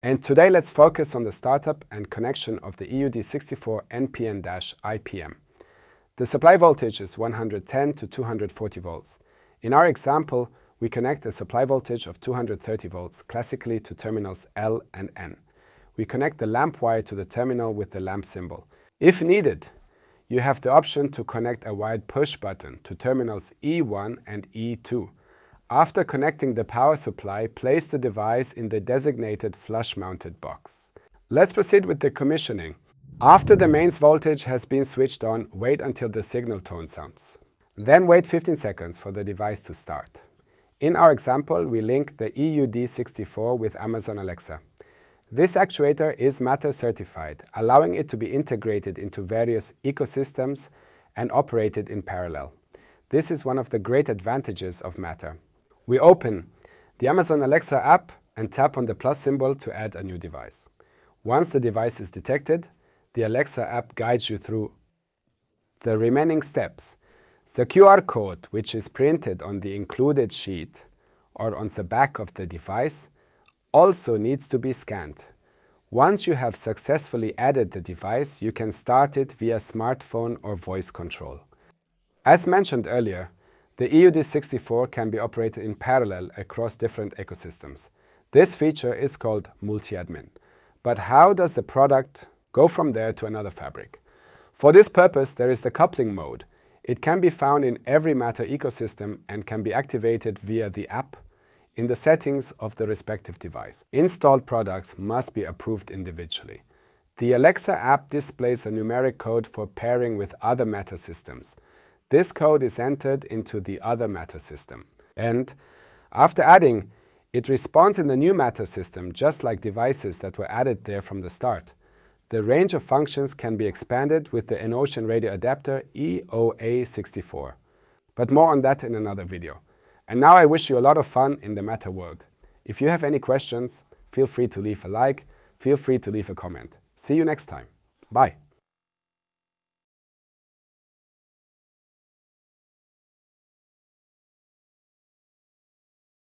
And today let's focus on the startup and connection of the EUD64NPN-IPM. The supply voltage is 110 to 240 volts. In our example, we connect a supply voltage of 230 volts, classically to terminals L and N. We connect the lamp wire to the terminal with the lamp symbol. If needed, you have the option to connect a wired push button to terminals E1 and E2. After connecting the power supply, place the device in the designated flush-mounted box. Let's proceed with the commissioning. After the mains voltage has been switched on, wait until the signal tone sounds. Then wait 15 seconds for the device to start. In our example, we link the EUD64 with Amazon Alexa. This actuator is Matter certified, allowing it to be integrated into various ecosystems and operated in parallel. This is one of the great advantages of Matter. We open the Amazon Alexa app and tap on the plus symbol to add a new device. Once the device is detected, the Alexa app guides you through the remaining steps. The QR code, which is printed on the included sheet or on the back of the device, also needs to be scanned. Once you have successfully added the device, you can start it via smartphone or voice control. As mentioned earlier, the EUD64 can be operated in parallel across different ecosystems. This feature is called multi-admin. But how does the product go from there to another fabric? For this purpose, there is the coupling mode. It can be found in every Matter ecosystem and can be activated via the app in the settings of the respective device. Installed products must be approved individually. The Alexa app displays a numeric code for pairing with other Matter systems. This code is entered into the other Matter system. And after adding, it responds in the new Matter system, just like devices that were added there from the start. The range of functions can be expanded with the EnOcean radio adapter EOA64. But more on that in another video. And now I wish you a lot of fun in the Matter world. If you have any questions, feel free to leave a like, feel free to leave a comment. See you next time. Bye.